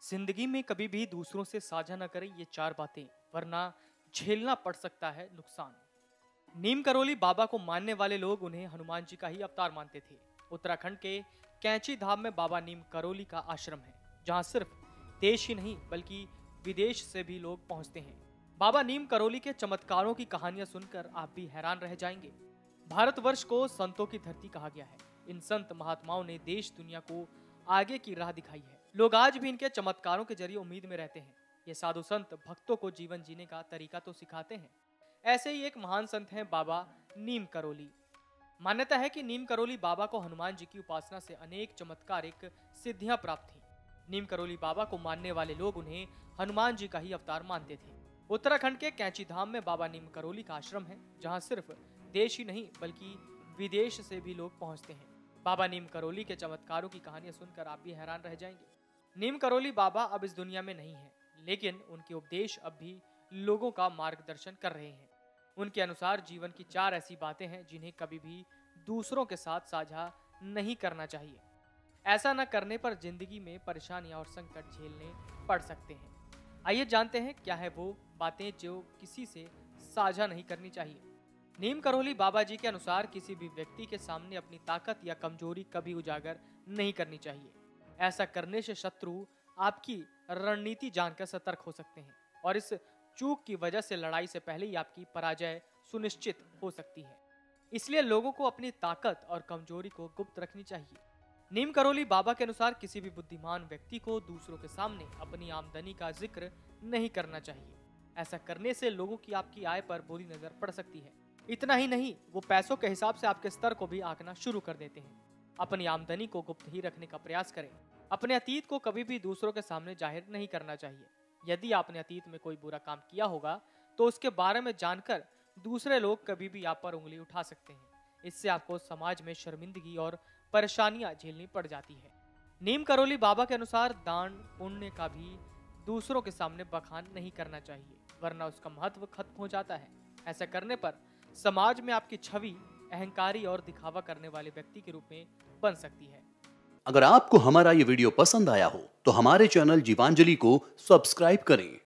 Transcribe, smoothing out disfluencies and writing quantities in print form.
जिंदगी में कभी भी दूसरों से साझा न करें ये चार बातें, वरना झेलना पड़ सकता है नुकसान। नीम करोली बाबा को मानने वाले लोग उन्हें हनुमान जी का ही अवतार मानते थे। उत्तराखंड के कैंची धाम में बाबा नीम करोली का आश्रम है, जहां सिर्फ देश ही नहीं बल्कि विदेश से भी लोग पहुंचते हैं। बाबा नीम करोली के चमत्कारों की कहानियां सुनकर आप भी हैरान रह जाएंगे। भारतवर्ष को संतों की धरती कहा गया है। इन संत महात्माओं ने देश दुनिया को आगे की राह दिखाई है। लोग आज भी इनके चमत्कारों के जरिए उम्मीद में रहते हैं। ये साधु संत भक्तों को जीवन जीने का तरीका तो सिखाते हैं। ऐसे ही एक महान संत हैं बाबा नीम करोली। मान्यता है कि नीम करोली बाबा को हनुमान जी की उपासना से अनेक चमत्कारिक सिद्धियां प्राप्त थीं। नीम करोली बाबा को मानने वाले लोग उन्हें हनुमान जी का ही अवतार मानते थे। उत्तराखंड के कैंची धाम में बाबा नीम करोली का आश्रम है, जहां सिर्फ देश ही नहीं बल्कि विदेश से भी लोग पहुंचते हैं। बाबा नीम करोली के चमत्कारों की कहानियां सुनकर आप भी हैरान रह जाएंगे। नीम करोली बाबा अब इस दुनिया में नहीं है, लेकिन उनके उपदेश अब भी लोगों का मार्गदर्शन कर रहे हैं। उनके अनुसार जीवन की चार ऐसी बातें हैं जिन्हें कभी भी दूसरों के साथ साझा नहीं करना चाहिए। ऐसा न करने पर जिंदगी में परेशानियां और संकट झेलने पड़ सकते हैं। आइए जानते हैं क्या है वो बातें जो किसी से साझा नहीं करनी चाहिए। नीम करोली बाबा जी के अनुसार किसी भी व्यक्ति के सामने अपनी ताकत या कमजोरी कभी उजागर नहीं करनी चाहिए। ऐसा करने से शत्रु आपकी रणनीति जानकर सतर्क हो सकते हैं और इस चूक की वजह से लड़ाई से पहले ही आपकी पराजय सुनिश्चित हो सकती है। इसलिए लोगों को अपनी ताकत और कमजोरी को गुप्त रखनी चाहिए। नीम करोली बाबा के अनुसार किसी भी बुद्धिमान व्यक्ति को दूसरों के सामने अपनी आमदनी का जिक्र नहीं करना चाहिए। ऐसा करने से लोगों की आपकी आय पर बुरी नजर पड़ सकती है। इतना ही नहीं, वो पैसों के हिसाब से आपके स्तर को भी आंकना शुरू कर देते हैं। अपनी आमदनी को गुप्त ही रखने का प्रयास करें। अपने अतीत को कभी भी दूसरों के सामने जाहिर नहीं करना चाहिए। यदि आपने अतीत में कोई बुरा काम किया होगा तो उसके बारे में जानकर दूसरे लोग कभी भी आप पर उंगली उठा सकते हैं। इससे आपको समाज में शर्मिंदगी और परेशानियां झेलनी पड़ जाती है। नीम करोली बाबा के अनुसार दान पुण्य का भी दूसरों के सामने बखान नहीं करना चाहिए, वरना उसका महत्व खत्म हो जाता है। ऐसा करने पर समाज में आपकी छवि अहंकारी और दिखावा करने वाले व्यक्ति के रूप में बन सकती है। अगर आपको हमारा ये वीडियो पसंद आया हो तो हमारे चैनल जीवांजलि को सब्सक्राइब करें।